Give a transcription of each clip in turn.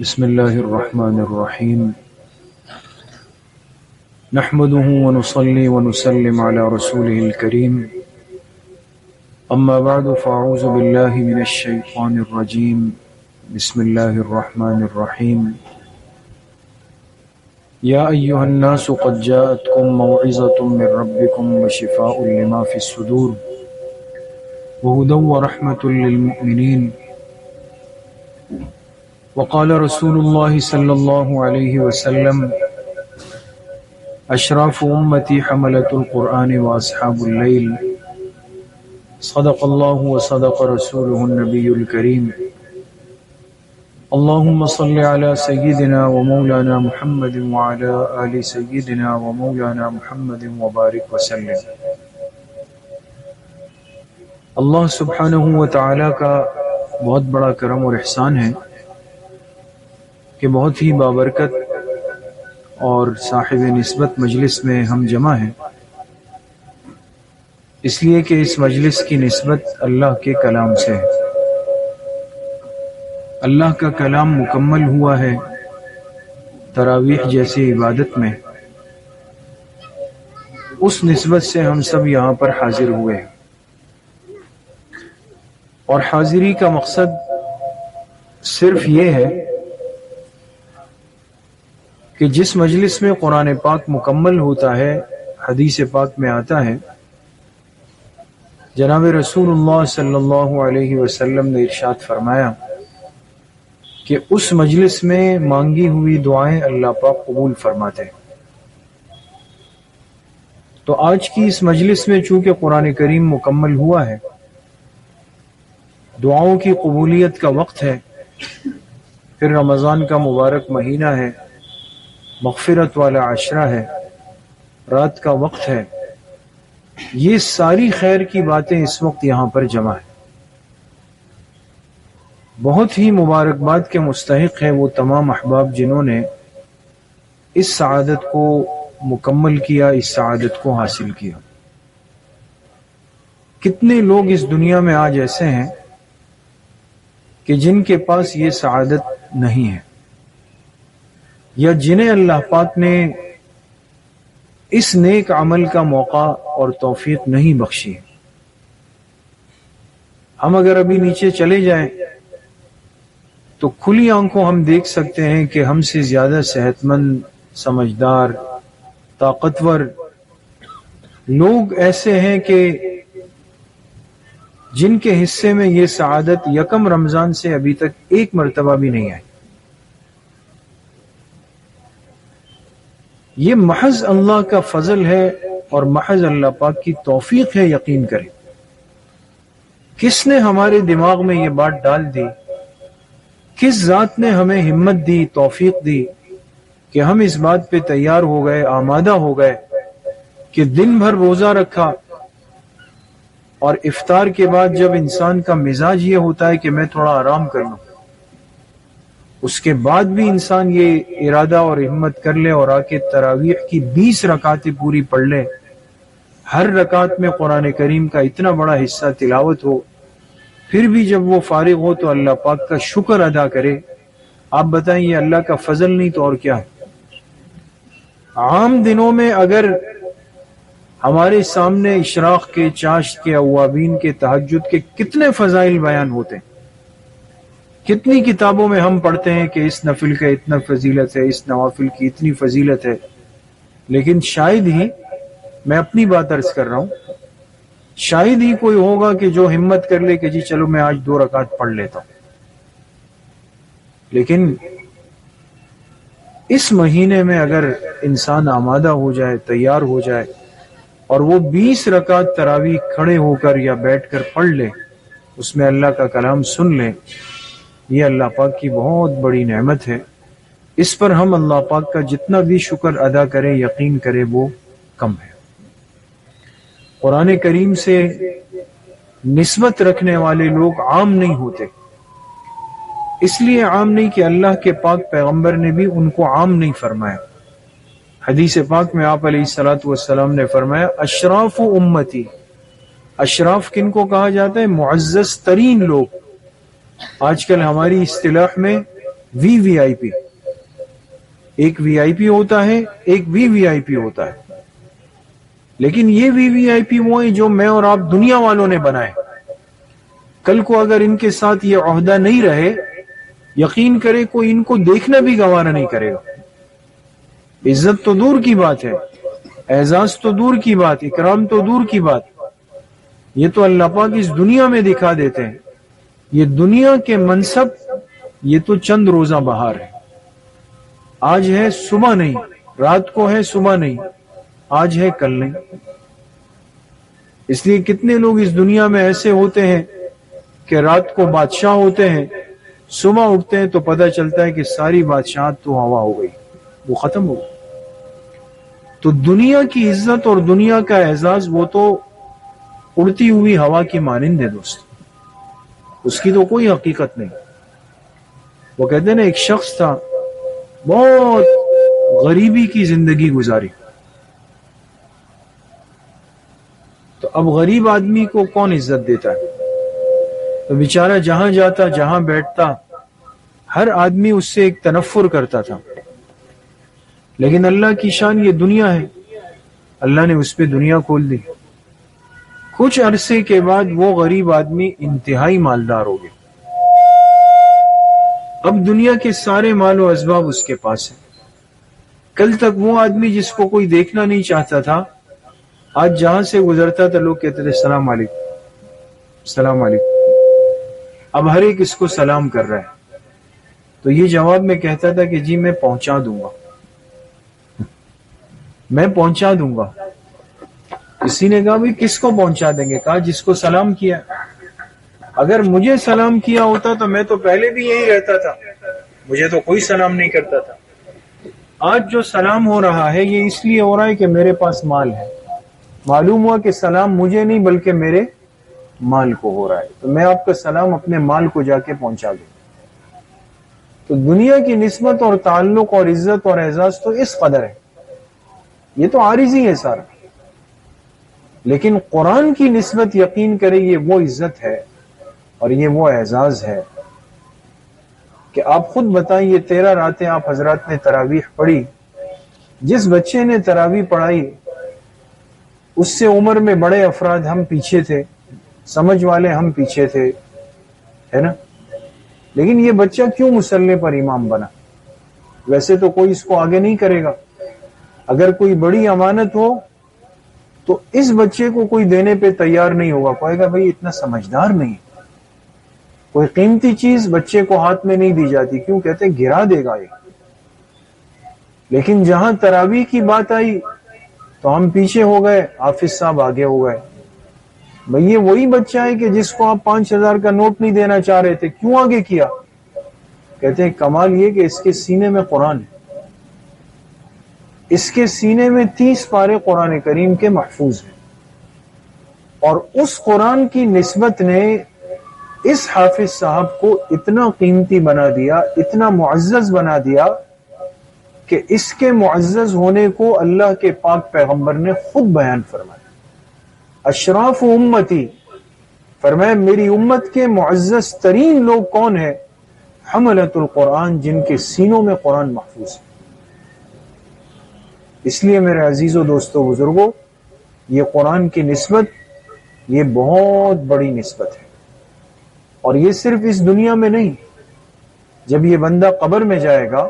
بسم الله الرحمن الرحيم نحمده ونصلي ونسلم على رسوله الكريم أما بعد فأعوذ بالله من الشيطان الرجيم بسم الله الرحمن الرحيم يا أيها الناس قد جاءتكم موعظة من ربكم وشفاء لما في الصدور وهدى ورحمة للمؤمنين وقال رسول الله صلى الله عليه وسلم أشراف أمتي حملة القرآن وأصحاب الليل صدق الله وصدق رسوله النبي الكريم اللهم صل على سيدنا ومولانا محمد وعلى آل سيدنا ومولانا محمد وبارك وسلم۔ اللہ سبحانہ و تعالیٰ کا بہت بڑا کرم اور احسان ہے کہ بہت ہی بابرکت اور صاحب نسبت مجلس میں ہم جمع ہیں، اس لیے کہ اس مجلس کی نسبت اللہ کے کلام سے ہے۔ اللہ کا کلام مکمل ہوا ہے تراویح جیسی عبادت میں، اس نسبت سے ہم سب یہاں پر حاضر ہوئے ہیں، اور حاضری کا مقصد صرف یہ ہے کہ جس مجلس میں قرآن پاک مکمل ہوتا ہے، حدیث پاک میں آتا ہے، جناب رسول اللہ صلی اللہ علیہ وسلم نے ارشاد فرمایا کہ اس مجلس میں مانگی ہوئی دعائیں اللہ پاک قبول فرماتے ہیں۔ تو آج کی اس مجلس میں چونکہ قرآن کریم مکمل ہوا ہے، دعاؤں کی قبولیت کا وقت ہے، پھر رمضان کا مبارک مہینہ ہے، مغفرت والا عشرہ ہے، رات کا وقت ہے، یہ ساری خیر کی باتیں اس وقت یہاں پر جمع ہیں۔ بہت ہی مبارکباد کے مستحق ہیں وہ تمام احباب جنہوں نے اس سعادت کو مکمل کیا، اس سعادت کو حاصل کیا۔ کتنے لوگ اس دنیا میں آج ایسے ہیں کہ جن کے پاس یہ سعادت نہیں ہے، یا جنہیں اللہ پاک نے اس نیک عمل کا موقع اور توفیق نہیں بخشی ہے۔ ہم اگر ابھی نیچے چلے جائیں تو کھلی آنکھوں ہم دیکھ سکتے ہیں کہ ہم سے زیادہ صحت مند، سمجھدار، طاقتور لوگ ایسے ہیں کہ جن کے حصے میں یہ سعادت یکم رمضان سے ابھی تک ایک مرتبہ بھی نہیں آئی۔ یہ محض اللہ کا فضل ہے اور محض اللہ پاک کی توفیق ہے، یقین کریں۔ کس نے ہمارے دماغ میں یہ بات ڈال دی، کس ذات نے ہمیں ہمت دی، توفیق دی کہ ہم اس بات پہ تیار ہو گئے، آمادہ ہو گئے کہ دن بھر روزہ رکھا، اور افطار کے بعد جب انسان کا مزاج یہ ہوتا ہے کہ میں تھوڑا آرام کر لوں، اس کے بعد بھی انسان یہ ارادہ اور ہمت کر لے اور آ کے تراویح کی 20 رکعتیں پوری پڑھ لے، ہر رکعت میں قرآن کریم کا اتنا بڑا حصہ تلاوت ہو، پھر بھی جب وہ فارغ ہو تو اللہ پاک کا شکر ادا کرے۔ آپ بتائیں یہ اللہ کا فضل نہیں تو اور کیا ہے؟ عام دنوں میں اگر ہمارے سامنے اشراق کے، چاشت کے، اوابین کے، تہجد کے کتنے فضائل بیان ہوتے ہیں، کتنی کتابوں میں ہم پڑھتے ہیں کہ اس نفل کا اتنا فضیلت ہے، اس نوافل کی اتنی فضیلت ہے، لیکن شاید ہی، میں اپنی بات عرض کر رہا ہوں، شاید ہی کوئی ہوگا کہ جو ہمت کر لے کہ جی چلو میں آج 2 رکعت پڑھ لیتا ہوں۔ لیکن اس مہینے میں اگر انسان آمادہ ہو جائے، تیار ہو جائے، اور وہ 20 رکعت تراویح کھڑے ہو کر یا بیٹھ کر پڑھ لے، اس میں اللہ کا کلام سن لے، یہ اللہ پاک کی بہت بڑی نعمت ہے۔ اس پر ہم اللہ پاک کا جتنا بھی شکر ادا کریں، یقین کریں وہ کم ہے۔ قرآن کریم سے نسبت رکھنے والے لوگ عام نہیں ہوتے، اس لیے عام نہیں کہ اللہ کے پاک پیغمبر نے بھی ان کو عام نہیں فرمایا۔ حدیث پاک میں آپ علیہ الصلوۃ والسلام نے فرمایا اشراف امتی، اشراف کن کو کہا جاتا ہے؟ معزز ترین لوگ۔ آج کل ہماری اصطلاح میں وی آئی پی. ایک وی آئی پی ہوتا ہے, ایک وی آئی پی ہوتا ہے. لیکن یہ وی آئی پی وہ ہیں جو میں اور آپ دنیا والوں نے بنائے. کل کو اگر ان کے ساتھ یہ عہدہ نہیں رہے, یقین کرے کوئی ان کو دیکھنا بھی گوارا نہیں کرے گا. عزت تو دور کی بات ہے, اعزاز تو دور کی بات, اکرام تو دور کی بات. یہ تو اللہ پاک اس دنیا میں دکھا دیتے ہیں. یہ دنیا کے منصب یہ تو چند روزہ بہار ہے. آج ہے صبح نہیں, رات کو ہے صبح نہیں, آج ہے کل نہیں. اس لیے کتنے لوگ اس دنیا میں ایسے ہوتے ہیں کہ رات کو بادشاہ ہوتے ہیں, صبح اٹھتے ہیں تو پتہ چلتا ہے کہ ساری بادشاہت تو ہوا ہو گئی, وہ ختم ہو گئی. تو دنیا کی عزت اور دنیا کا اعزاز وہ تو اڑتی ہوئی ہوا کی مانند ہے دوست, اس کی تو کوئی حقیقت نہیں. وہ کہتے ہیں نا, ایک شخص تھا بہت غریبی کی زندگی گزاری. تو اب غریب آدمی کو کون عزت دیتا ہے؟ تو بیچارہ جہاں جاتا, جہاں بیٹھتا, ہر آدمی اس سے ایک تنفر کرتا تھا. لیکن اللہ کی شان یہ دنیا ہے, اللہ نے اس پہ دنیا کھول دی. کچھ عرصے کے بعد وہ غریب آدمی انتہائی مالدار ہو گیا. اب دنیا کے سارے مال و اسباب اس کے پاس ہیں. کل تک وہ آدمی جس کو کوئی دیکھنا نہیں چاہتا تھا, آج جہاں سے گزرتا تھا لوگ کہتے تھے السلام علیکم, السلام علیکم. اب ہر ایک اس کو سلام کر رہا ہے. تو یہ جواب میں کہتا تھا کہ جی میں پہنچا دوں گا, میں پہنچا دوں گا. کسی نے کہا بھئی کس کو پہنچا دیں گے؟ کہا جس کو سلام کیا. اگر مجھے سلام کیا ہوتا تو میں تو پہلے بھی یہی رہتا تھا, مجھے تو کوئی سلام نہیں کرتا تھا. آج جو سلام ہو رہا ہے یہ اس لیے ہو رہا ہے کہ میرے پاس مال ہے. معلوم ہوا کہ سلام مجھے نہیں بلکہ میرے مال کو ہو رہا ہے, تو میں آپ کا سلام اپنے مال کو جا کے پہنچا دوں. تو دنیا کی نسبت اور تعلق اور عزت اور اعزاز تو اس قدر ہے, یہ تو عارضی ہے سارا. لیکن قرآن کی نسبت یقین کرے یہ وہ عزت ہے اور یہ وہ اعزاز ہے کہ آپ خود بتائیں. یہ 13 راتیں آپ حضرات نے تراویح پڑھی, جس بچے نے تراویح پڑھائی اس سے عمر میں بڑے افراد ہم پیچھے تھے, سمجھ والے ہم پیچھے تھے, ہے نا. لیکن یہ بچہ کیوں مصلی پر امام بنا؟ ویسے تو کوئی اس کو آگے نہیں کرے گا. اگر کوئی بڑی امانت ہو تو اس بچے کو کوئی دینے پہ تیار نہیں ہوگا, کہے گا بھائی اتنا سمجھدار نہیں. کوئی قیمتی چیز بچے کو ہاتھ میں نہیں دی جاتی, کیوں؟ کہتے گرا دے گا یہ. لیکن جہاں تراویح کی بات آئی تو ہم پیچھے ہو گئے, حافظ صاحب آگے ہو گئے. بھئی یہ وہی بچہ ہے کہ جس کو آپ 5000 کا نوٹ نہیں دینا چاہ رہے تھے, کیوں آگے کیا؟ کہتے ہیں کمال یہ کہ اس کے سینے میں قرآن ہے, اس کے سینے میں 30 پارے قرآن کریم کے محفوظ ہیں, اور اس قرآن کی نسبت نے اس حافظ صاحب کو اتنا قیمتی بنا دیا, اتنا معزز بنا دیا کہ اس کے معزز ہونے کو اللہ کے پاک پیغمبر نے خود بیان فرمایا. اشراف امتی, فرمایا میری امت کے معزز ترین لوگ کون ہیں؟ حملۃ القرآن, جن کے سینوں میں قرآن محفوظ ہے. اس لیے میرے عزیزوں, دوستوں, بزرگوں, یہ قرآن کی نسبت یہ بہت بڑی نسبت ہے. اور یہ صرف اس دنیا میں نہیں, جب یہ بندہ قبر میں جائے گا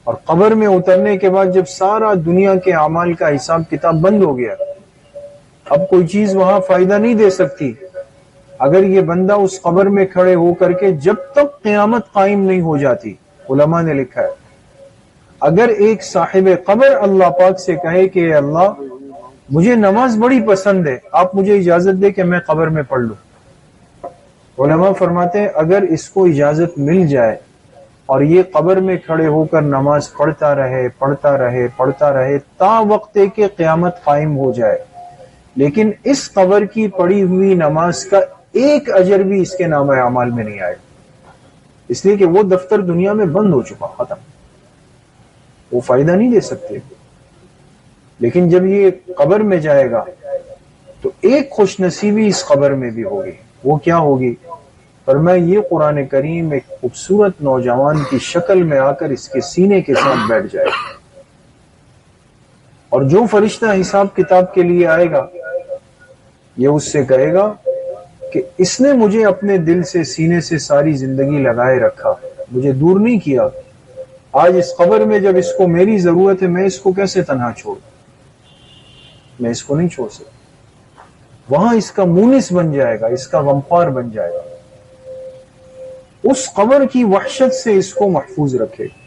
اور قبر میں اترنے کے بعد جب سارا دنیا کے اعمال کا حساب کتاب بند ہو گیا, اب کوئی چیز وہاں فائدہ نہیں دے سکتی. اگر یہ بندہ اس قبر میں کھڑے ہو کر کے جب تک قیامت قائم نہیں ہو جاتی, علماء نے لکھا ہے, اگر ایک صاحب قبر اللہ پاک سے کہے کہ اے اللہ مجھے نماز بڑی پسند ہے, آپ مجھے اجازت دے کہ میں قبر میں پڑھ لوں, علماء فرماتے ہیں اگر اس کو اجازت مل جائے اور یہ قبر میں کھڑے ہو کر نماز پڑھتا رہے پڑھتا رہے پڑھتا رہے تا وقت کہ قیامت قائم ہو جائے, لیکن اس قبر کی پڑھی ہوئی نماز کا ایک اجر بھی اس کے نام اعمال میں نہیں آئے, اس لیے کہ وہ دفتر دنیا میں بند ہو چکا, ختم, وہ فائدہ نہیں دے سکتے. لیکن جب یہ قبر میں جائے گا تو ایک خوش نصیبی اس قبر میں بھی ہوگی. وہ کیا ہوگی؟ فرمایا یہ قرآن کریم ایک خوبصورت نوجوان کی شکل میں آ کر اس کے سینے کے ساتھ بیٹھ جائے گا، اور جو فرشتہ حساب کتاب کے لیے آئے گا یہ اس سے کہے گا کہ اس نے مجھے اپنے دل سے سینے سے ساری زندگی لگائے رکھا، مجھے دور نہیں کیا، آج اس قبر میں جب اس کو میری ضرورت ہے میں اس کو کیسے تنہا چھوڑ، میں اس کو نہیں چھوڑ سکتا۔ وہاں اس کا مونس بن جائے گا، اس کا غمخوار بن جائے گا، اس قبر کی وحشت سے اس کو محفوظ رکھے گا۔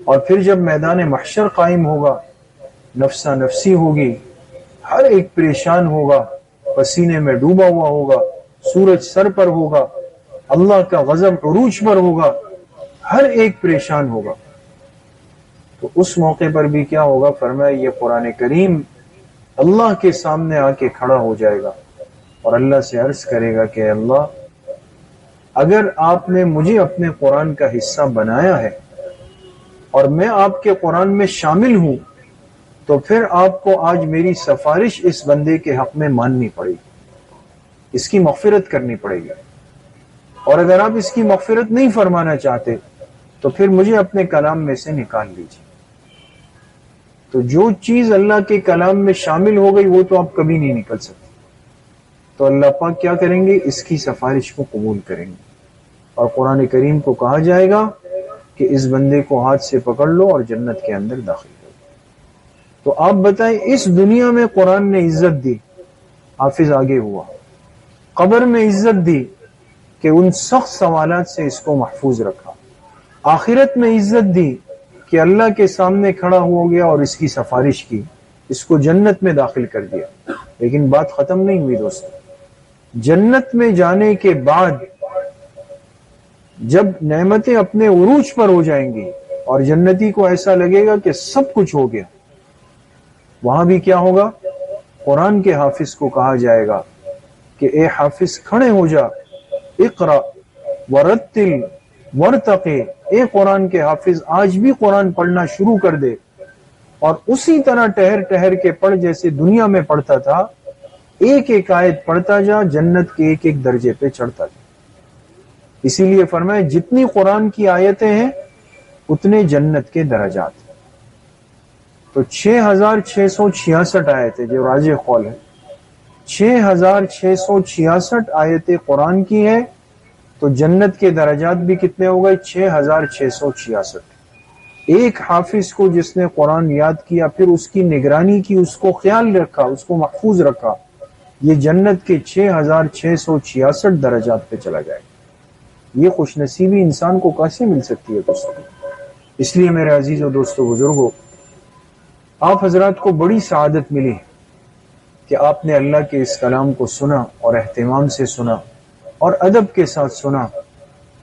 اور پھر جب میدان محشر قائم ہوگا، نفسا نفسی ہوگی، ہر ایک پریشان ہوگا، پسینے میں ڈوبا ہوا ہوگا، سورج سر پر ہوگا، اللہ کا غضب عروج پر ہوگا، ہر ایک پریشان ہوگا۔ تو اس موقع پر بھی کیا ہوگا؟ فرمایا یہ قرآن کریم اللہ کے سامنے آ کے کھڑا ہو جائے گا اور اللہ سے عرض کرے گا کہ اللہ، اگر آپ نے مجھے اپنے قرآن کا حصہ بنایا ہے اور میں آپ کے قرآن میں شامل ہوں، تو پھر آپ کو آج میری سفارش اس بندے کے حق میں ماننی پڑے گی، اس کی مغفرت کرنی پڑے گی، اور اگر آپ اس کی مغفرت نہیں فرمانا چاہتے تو پھر مجھے اپنے کلام میں سے نکال لیجیے۔ تو جو چیز اللہ کے کلام میں شامل ہو گئی وہ تو آپ کبھی نہیں نکل سکتے، تو اللہ پاک کیا کریں گے؟ اس کی سفارش کو قبول کریں گے، اور قرآن کریم کو کہا جائے گا کہ اس بندے کو ہاتھ سے پکڑ لو اور جنت کے اندر داخل کرو۔ تو آپ بتائیں، اس دنیا میں قرآن نے عزت دی، حافظ آگے ہوا، قبر میں عزت دی کہ ان سخت سوالات سے اس کو محفوظ رکھا، آخرت میں عزت دی کہ اللہ کے سامنے کھڑا ہو گیا اور اس کی سفارش کی، اس کو جنت میں داخل کر دیا۔ لیکن بات ختم نہیں ہوئی دوستو، جنت میں جانے کے بعد جب نعمتیں اپنے عروج پر ہو جائیں گی اور جنتی کو ایسا لگے گا کہ سب کچھ ہو گیا، وہاں بھی کیا ہوگا؟ قرآن کے حافظ کو کہا جائے گا کہ اے حافظ کھڑے ہو جا، اقرا ورتل ورتقی، اے قرآن کے حافظ آج بھی قرآن پڑھنا شروع کر دے، اور اسی طرح ٹہر ٹہر کے پڑھ جیسے دنیا میں پڑھتا تھا، ایک ایک آیت پڑھتا جا، جنت کے ایک ایک درجے پہ چڑھتا جا۔ اسی لیے فرمائے جتنی قرآن کی آیتیں ہیں اتنے جنت کے درجات ہیں۔ تو 6666 آیتیں جو راجح قول ہے، 6666 آیتیں قرآن کی ہے، تو جنت کے درجات بھی کتنے ہو گئے؟ 6666۔ ایک حافظ کو جس نے قرآن یاد کیا، پھر اس کی نگرانی کی، اس کو خیال رکھا، اس کو محفوظ رکھا، یہ جنت کے 6666 درجات پہ چلا جائے۔ یہ خوش نصیبی انسان کو کیسے مل سکتی ہے دوستو؟ اس لیے میرے عزیز و دوستو بزرگوں، آپ حضرات کو بڑی سعادت ملی کہ آپ نے اللہ کے اس کلام کو سنا اور اہتمام سے سنا اور ادب کے ساتھ سنا۔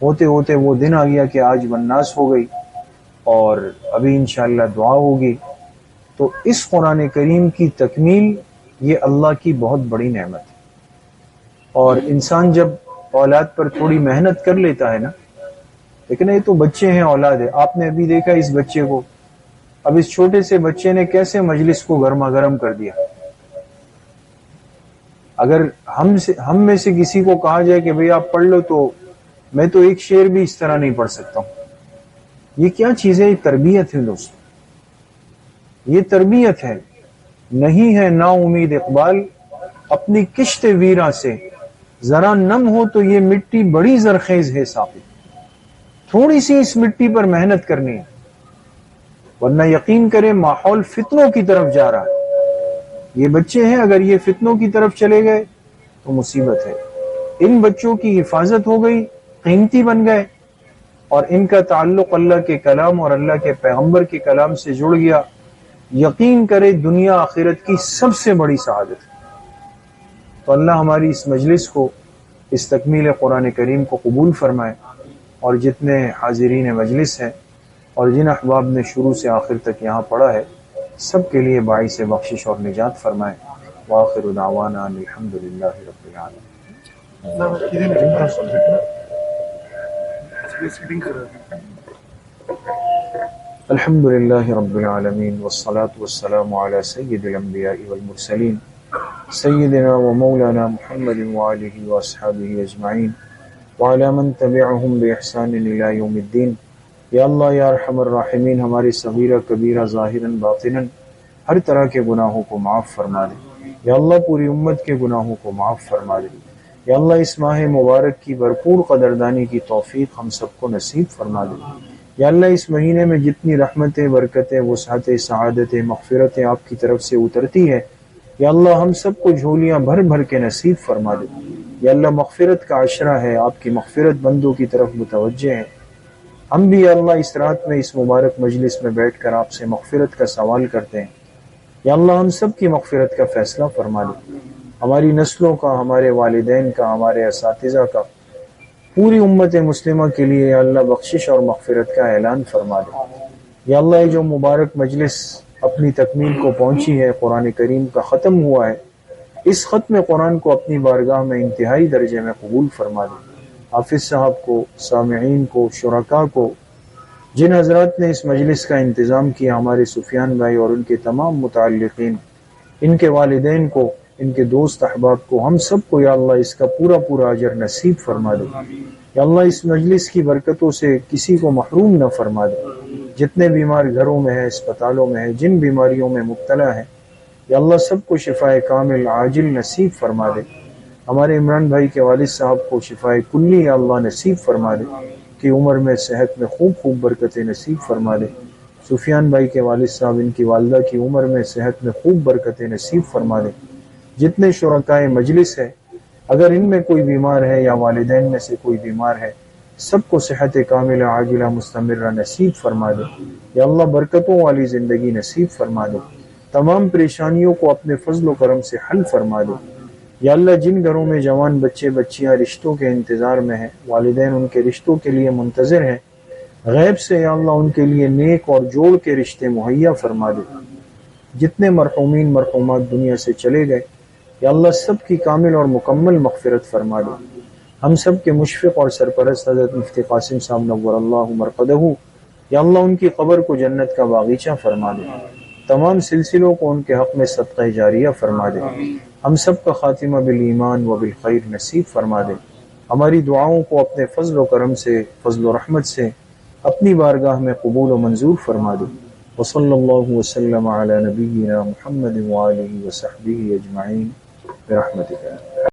ہوتے ہوتے وہ دن آ گیا کہ آج والناس ہو گئی، اور ابھی انشاءاللہ دعا ہوگی۔ تو اس قرآن کریم کی تکمیل یہ اللہ کی بہت بڑی نعمت ہے، اور انسان جب اولاد پر تھوڑی محنت کر لیتا ہے نا، لیکن یہ تو بچے ہیں، اولاد ہے۔ آپ نے ابھی دیکھا اس بچے کو، اب اس چھوٹے سے بچے نے کیسے مجلس کو گرما گرم کر دیا۔ اگر ہم میں سے کسی کو کہا جائے کہ بھئی آپ پڑھ لو، تو میں تو ایک شعر بھی اس طرح نہیں پڑھ سکتا ہوں۔ یہ کیا چیز ہے؟ یہ تربیت ہے دوستو، یہ تربیت ہے۔ نہیں ہے نا امید اقبال اپنی کشت ویرا سے، ذرا نم ہو تو یہ مٹی بڑی زرخیز ہے ساقی۔ تھوڑی سی اس مٹی پر محنت کرنی ہے، ورنہ یقین کریں ماحول فتنوں کی طرف جا رہا ہے۔ یہ بچے ہیں، اگر یہ فتنوں کی طرف چلے گئے تو مصیبت ہے۔ ان بچوں کی حفاظت ہو گئی، قیمتی بن گئے، اور ان کا تعلق اللہ کے کلام اور اللہ کے پیغمبر کے کلام سے جڑ گیا، یقین کرے دنیا آخرت کی سب سے بڑی سعادت ہے۔ تو اللہ ہماری اس مجلس کو، اس تکمیل قرآن کریم کو قبول فرمائے، اور جتنے حاضرین مجلس ہیں اور جن احباب نے شروع سے آخر تک یہاں پڑھا ہے، سب کے لیے باعث بخشش اور نجات فرمائے۔ وآخر دعوانا الحمدللہ رب العالمین۔ الحمدللہ رب العالمین، والصلاة والسلام علی سید الانبیاء والمرسلین سيدنا ومولانا محمد وآله وأصحابه أجمعين وعلى من تبعهم بإحسان إلى يوم الدين۔ یا اللہ یا ارحم الراحمین، ہمارے صغیرہ کبیرہ ظاہراً باطناً ہر طرح کے گناہوں کو معاف فرما دے۔ یا اللہ پوری امت کے گناہوں کو معاف فرما دے۔ یا اللہ اس ماہ مبارک کی بھرپور قدردانی کی توفیق ہم سب کو نصیب فرما دے۔ یا اللہ اس مہینے میں جتنی رحمتیں، برکتیں، وسعتیں، سعادتیں، مغفرتیں آپ کی طرف سے اترتی ہے، یا اللہ ہم سب کو جھولیاں بھر بھر کے نصیب فرما دے۔ یا اللہ مغفرت کا عشرہ ہے، آپ کی مغفرت بندوں کی طرف متوجہ ہے۔ ہم بھی یا اللہ اس رات میں اس مبارک مجلس میں بیٹھ کر آپ سے مغفرت کا سوال کرتے ہیں۔ یا اللہ ہم سب کی مغفرت کا فیصلہ فرما دے، ہماری نسلوں کا، ہمارے والدین کا، ہمارے اساتذہ کا، پوری امت مسلمہ کے لیے یا اللہ بخشش اور مغفرت کا اعلان فرما دے۔ یا اللہ یہ جو مبارک مجلس اپنی تکمیل کو پہنچی ہے، قرآن کریم کا ختم ہوا ہے، اس ختم قرآن کو اپنی بارگاہ میں انتہائی درجے میں قبول فرما دے۔ حافظ صاحب کو، سامعین کو، شرکاء کو، جن حضرات نے اس مجلس کا انتظام کیا، ہمارے سفیان بھائی اور ان کے تمام متعلقین، ان کے والدین کو، ان کے دوست احباب کو، ہم سب کو یا اللہ اس کا پورا پورا اجر نصیب فرما دے۔ یا اللہ اس مجلس کی برکتوں سے کسی کو محروم نہ فرما دے۔ جتنے بیمار گھروں میں ہیں، اسپتالوں میں ہیں، جن بیماریوں میں مبتلا ہیں، یا اللہ سب کو شفائے کامل عاجل نصیب فرما دے۔ ہمارے عمران بھائی کے والد صاحب کو شفائے کلی یا اللہ نصیب فرما دے، کہ عمر میں، صحت میں خوب برکتیں نصیب فرما دے۔ سفیان بھائی کے والد صاحب، ان کی والدہ کی عمر میں، صحت میں خوب برکتیں نصیب فرما دے۔ جتنے شرکائے مجلس ہے، اگر ان میں کوئی بیمار ہے یا والدین میں سے کوئی بیمار ہے، سب کو صحت کاملہ عاجلہ مستمرہ نصیب فرما دے۔ یا اللہ برکتوں والی زندگی نصیب فرما دے، تمام پریشانیوں کو اپنے فضل و کرم سے حل فرما دے۔ یا اللہ جن گھروں میں جوان بچے بچیاں رشتوں کے انتظار میں ہیں، والدین ان کے رشتوں کے لیے منتظر ہیں، غیب سے یا اللہ ان کے لیے نیک اور جوڑ کے رشتے مہیا فرما دے۔ جتنے مرحومین مرحومات دنیا سے چلے گئے، یا اللہ سب کی کامل اور مکمل مغفرت فرما دے۔ ہم سب کے مشفق اور سرپرست حضرت مفتی قاسم صاحب نور اللہ مرقدہ، یا اللہ ان کی قبر کو جنت کا باغیچہ فرما دے، تمام سلسلوں کو ان کے حق میں صدقہ جاریہ فرما دے۔ ہم سب کا خاتمہ بالایمان و بالخیر نصیب فرما دے۔ ہماری دعاؤں کو اپنے فضل و کرم سے، فضل و رحمت سے اپنی بارگاہ میں قبول و منظور فرما دے۔ وصلی اللہ وسلم علی نبینا محمد وآلہ وصحبہ اجمعین برحمتک۔